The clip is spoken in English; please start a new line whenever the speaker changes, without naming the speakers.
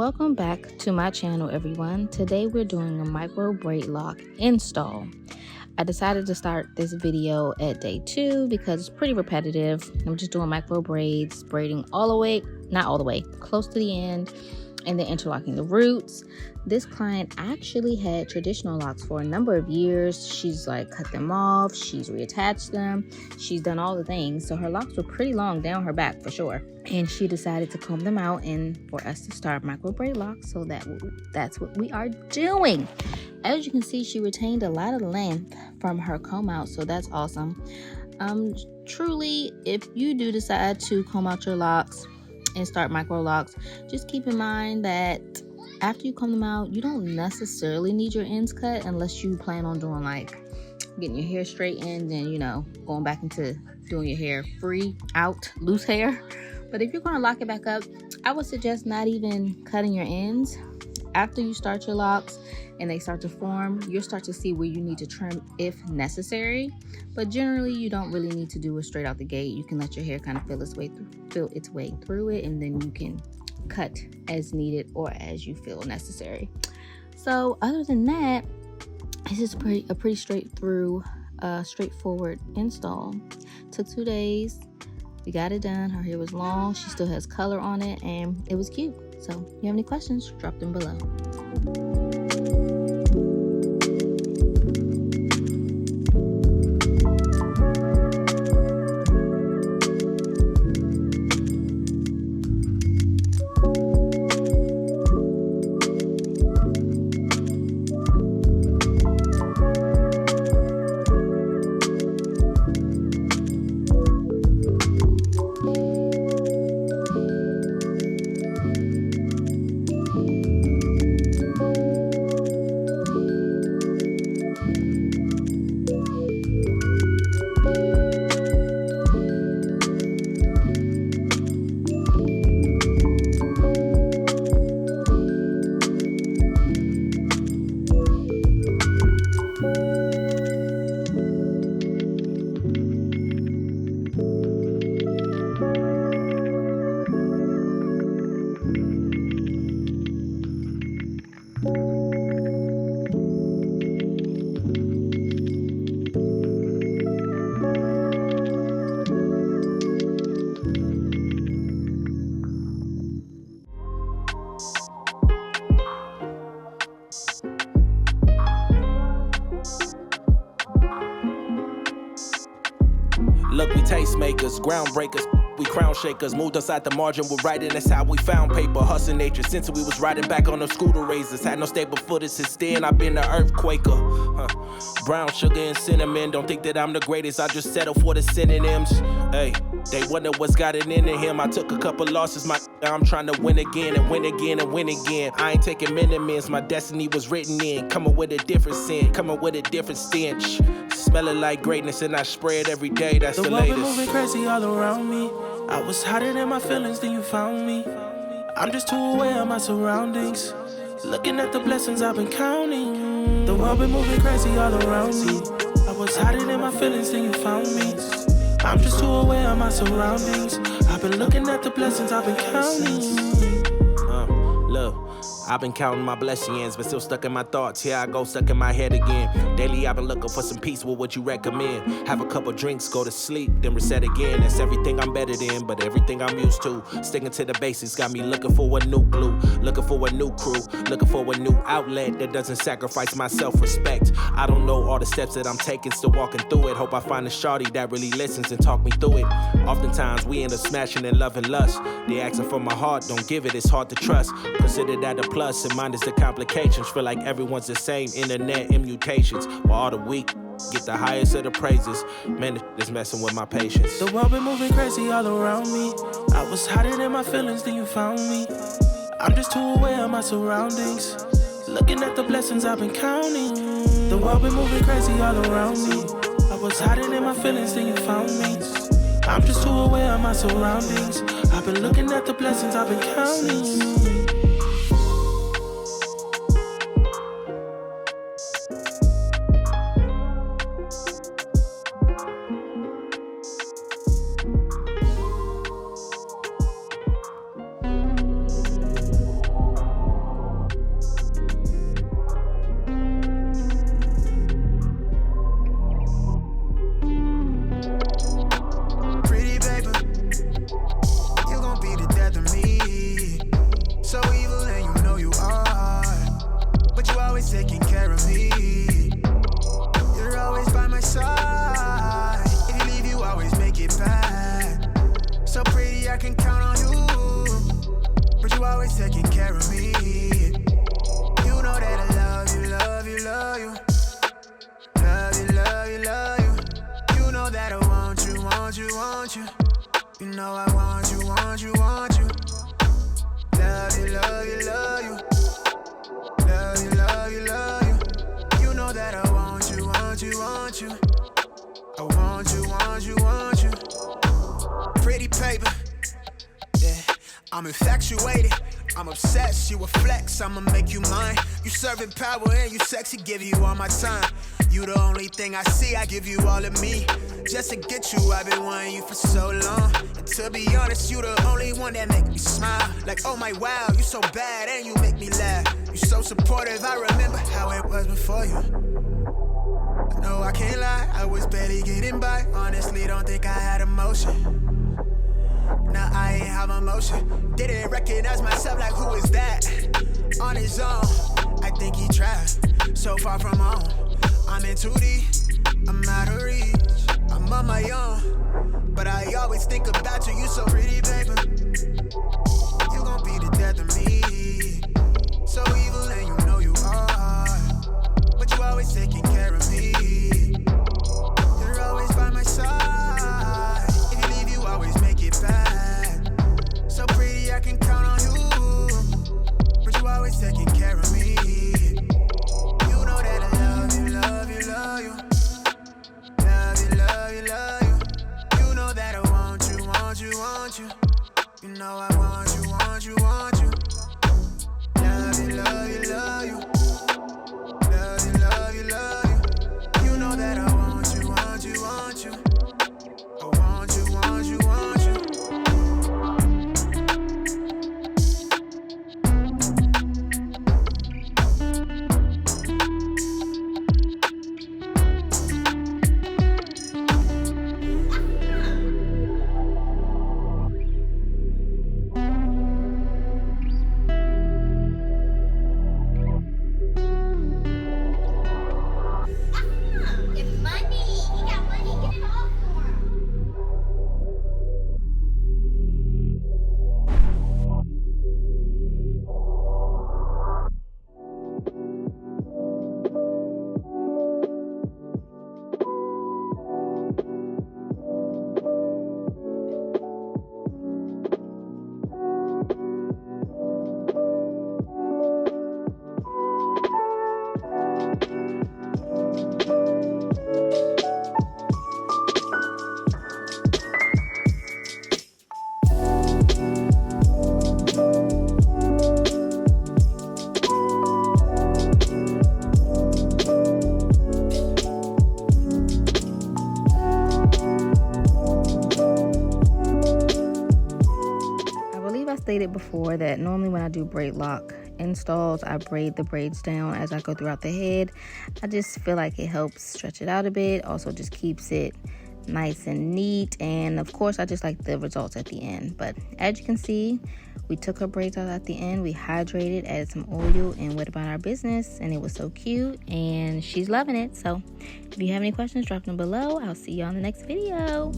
Welcome back to my channel, everyone. Today we're doing a micro braid lock install. I decided to start this video at day 2 because it's pretty repetitive. I'm just doing micro braids, braiding all the way, not all the way, close to the end, and then interlocking the roots. This client actually had traditional locks for a number of years. She's like cut them off, she's reattached them, she's done all the things. So her locks were pretty long down her back for sure. And she decided to comb them out and for us to start micro braid locks. So that's what we are doing. As you can see, she retained a lot of length from her comb out, so that's awesome. Truly, if you do decide to comb out your locks and start micro locks, just keep in mind that after you comb them out, you don't necessarily need your ends cut unless you plan on doing like getting your hair straightened and, you know, going back into doing your hair free out loose hair. But if you're going to lock it back up, I would suggest not even cutting your ends. After you start your locks and they start to form, you'll start to see where you need to trim if necessary. But generally, you don't really need to do it straight out the gate. You can let your hair kind of feel its way through it, and then you can cut as needed or as you feel necessary. So other than that, this is a pretty straightforward install. Took 2 days. We got it done. Her hair was long. She still has color on it, and it was cute. So if you have any questions, drop them below.
Look, we tastemakers, groundbreakers, we crown shakers. Moved us out the margin with writing, that's how we found paper. Hustle nature, since we was riding back on the scooter razors. Had no stable footage since then, I've been the earthquaker. Brown sugar and cinnamon, don't think that I'm the greatest, I just settle for the synonyms. Hey, they wonder what's got it into him. I took a couple losses, I'm trying to win again and win again and win again. I ain't taking minimums, my destiny was written in. Coming with a different scent, coming with a different stench. Smelling like greatness and I spray it every day, that's the latest. The world been moving crazy all around me. I was hiding in my feelings, then you found me. I'm just too aware of my surroundings, looking at the blessings I've been counting. The world been moving crazy all around me. I was hiding in my feelings, then you found me. I'm just too aware of my surroundings. I've been looking at the blessings I've been counting. Look, I've been counting my blessings, but still stuck in my thoughts. Here I go, stuck in my head again. Daily I've been looking for some peace, what would you recommend? Have a couple drinks, go to sleep, then reset again. That's everything I'm better than, but everything I'm used to. Sticking to the basics, got me looking for a new glue. Looking for a new crew, looking for a new outlet that doesn't sacrifice my self-respect. I don't know all the steps that I'm taking, still walking through it. Hope I find a shawty that really listens and talk me through it. Oftentimes we end up smashing and loving lust. They asking for my heart, don't give it, it's hard to trust. Consider that a plus, and minus the complications. Feel like everyone's the same, internet mutations. While all the weak get the highest of the praises. Man, it's messing with my patience. The world been moving crazy all around me. I was hiding in my feelings, then you found me. I'm just too aware of my surroundings, looking at the blessings I've been counting. The world been moving crazy all around me. I was hiding in my feelings, then you found me. I'm just too aware of my surroundings. I've been looking at the blessings I've been counting. know I want you, want you, want you. Love you, love you, love you. Love you, love you, love you. You know that I want you, want you, want you. I want you, want you, want you. Pretty paper, yeah. I'm infatuated, I'm obsessed. You a flex, I'ma make you mine. You serving power and you sexy, give you all my time. You the only thing I see, I give you all of me. Just to get you, I've been wanting you for so long. And to be honest, you the only one that make me smile. Like, oh my wow, you so bad and you make me laugh. You so supportive, I remember how it was before you. No, I can't lie, I was barely getting by. Honestly, don't think I had emotion. Now I ain't have emotion. Didn't recognize myself, like who is that? On his own, I think he tried. So far from home, I'm in 2D, I'm out of reach. I'm on my own, but I always think about you. You so pretty, baby. You gon' be the death of me. So evil and you know you are, but you always taking care of me. You're always by my side. If you leave, you always make it back. So pretty, I can count on you, but you always taking care of me. You know that I love you, love you, love you. Love you, love you, love you. You know that I want you, want you, want you. You know I want you, want you, want you. Love you, love you, love you. Love you, love you, love you. You know that I want you, want you, want you. I want you, want you, want you.
Stated before that normally when I do braid lock installs, I braid the braids down as I go throughout the head. I just feel like it helps stretch it out a bit, also just keeps it nice and neat, and of course I just like the results at the end. But as you can see, we took her braids out at the end, we hydrated, added some oil, and went about our business, and it was so cute and she's loving it. So if you have any questions, drop them below. I'll see you on the next video.